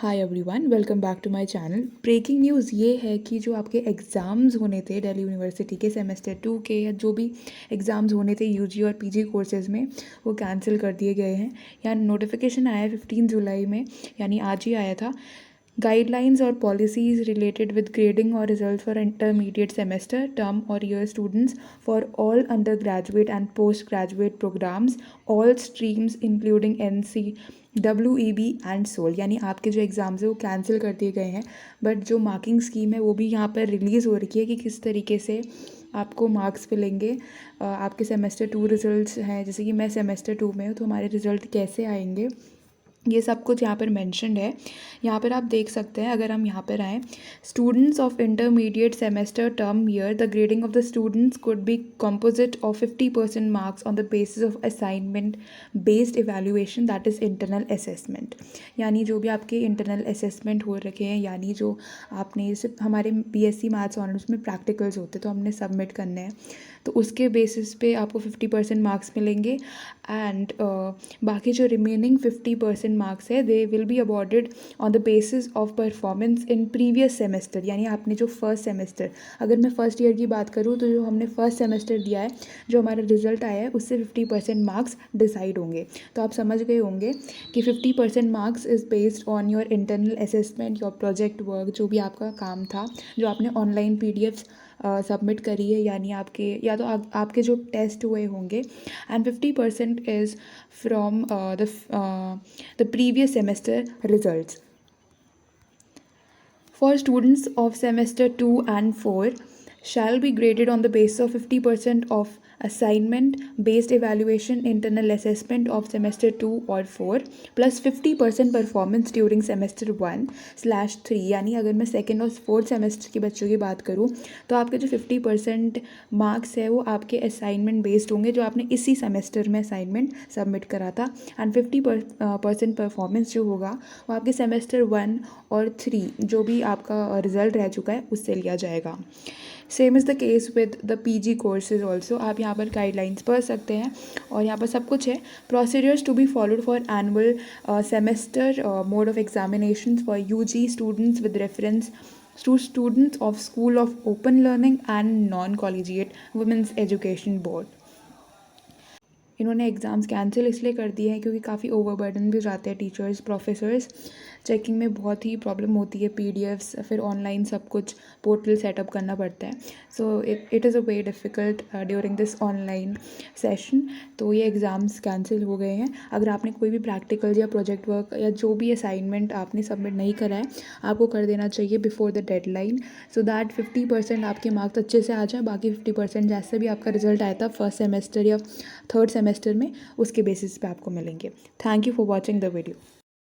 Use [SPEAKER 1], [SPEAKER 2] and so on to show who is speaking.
[SPEAKER 1] Hi everyone, welcome back to my channel. Breaking news ये है कि जो आपके एग्ज़ाम्स होने थे दिल्ली यूनिवर्सिटी के सेमेस्टर 2 के या जो भी एग्ज़ाम्स होने थे यूजी और पीजी कोर्सेज़ में, वो कैंसिल कर दिए गए हैं। यहाँ नोटिफिकेशन आया है 15 जुलाई में, यानी आज ही आया था। गाइडलाइंस और पॉलिसीज़ रिलेटेड विद ग्रेडिंग और result for intermediate semester, term और year students for all undergraduate and postgraduate programmes, all streams including NC, WEB and SOL. यानी आपके जो एग्ज़ाम्स है वो कैंसिल कर दिए गए हैं, बट जो मार्किंग स्कीम है वो भी यहाँ पर रिलीज़ हो रखी है कि किस तरीके से आपको मार्क्स मिलेंगे। आपके सेमेस्टर 2 रिजल्ट्स हैं, जैसे कि मैं सेमेस्टर 2 में हूँ, तो हमारे रिज़ल्ट कैसे आएंगे, ये सब कुछ यहाँ पर मेंशन्ड है। यहाँ पर आप देख सकते हैं, अगर हम यहाँ पर आएँ, students of intermediate semester term year, the grading of the students could be composite of 50% marks on the basis of assignment based evaluation, that is internal assessment. यानी जो भी आपके इंटरनल असेसमेंट हो रखे हैं, यानी जो आपने सिर्फ हमारे BSc मैथ्स ऑनर्स में प्रैक्टिकल्स होते तो हमने सबमिट करने हैं, तो उसके बेसिस पे आपको 50% मार्क्स मिलेंगे। एंड बाकी जो रिमेनिंग 50% मार्क्स है, they will be awarded on the basis of performance in previous semester. यानी आपने जो फर्स्ट सेमेस्टर, अगर मैं फर्स्ट ईयर की बात करूँ तो जो हमने फर्स्ट सेमेस्टर दिया है, जो हमारा रिजल्ट आया है, उससे 50% मार्क्स डिसाइड होंगे। तो आप समझ गए होंगे कि 50% marks is based on your internal assessment, your project work, जो भी आपका काम था, जो आपने ऑनलाइन PDFs सबमिट करी है, यानी आपके या तो आपके जो टेस्ट हुए होंगे। And 50% is from the previous semester results. For students of semester 2 and 4 shall be graded on the basis of 50% of assignment based evaluation internal assessment of semester 2 or 4 plus 50% performance during semester 1/3। यानी अगर मैं second और fourth semester के बच्चों की बात करूँ तो आपके जो 50% मार्क्स है वो आपके असाइनमेंट बेस्ड होंगे, जो आपने इसी सेमेस्टर में असाइनमेंट सबमिट करा था। एंड 50% परफॉर्मेंस जो होगा वो आपके सेमेस्टर 1 और 3 जो भी आपका रिजल्ट रह चुका है उससे लिया जाएगा। Same is the case with the PG courses also. आप यहाँ पर गाइडलाइंस पढ़ सकते हैं और यहाँ पर सब कुछ है। Procedures to be followed for annual semester mode of examination for UG students with reference to students of School of Open Learning and Non-Collegiate Women's Education Board। इन्होंने एग्ज़ाम्स कैंसिल इसलिए कर दिए हैं क्योंकि काफ़ी ओवरबर्डन भी हो जाते हैं टीचर्स, प्रोफेसर्स। चेकिंग में बहुत ही प्रॉब्लम होती है, PDFs, फिर ऑनलाइन सब कुछ पोर्टल सेटअप करना पड़ता है। So it is a very difficult during this online session. तो ये एग्ज़ाम्स कैंसिल हो गए हैं। अगर आपने कोई भी प्रैक्टिकल या प्रोजेक्ट वर्क या जो भी असाइनमेंट आपने सबमिट नहीं करा है, आपको कर देना चाहिए before the deadline, so that 50% आपके मार्क्स अच्छे से आ जाए। बाकी 50% जैसे भी आपका रिजल्ट आया था फर्स्ट सेमेस्टर या थर्ड सेमेस्टर में, उसके बेसिस पे आपको मिलेंगे। Thank you for watching the video.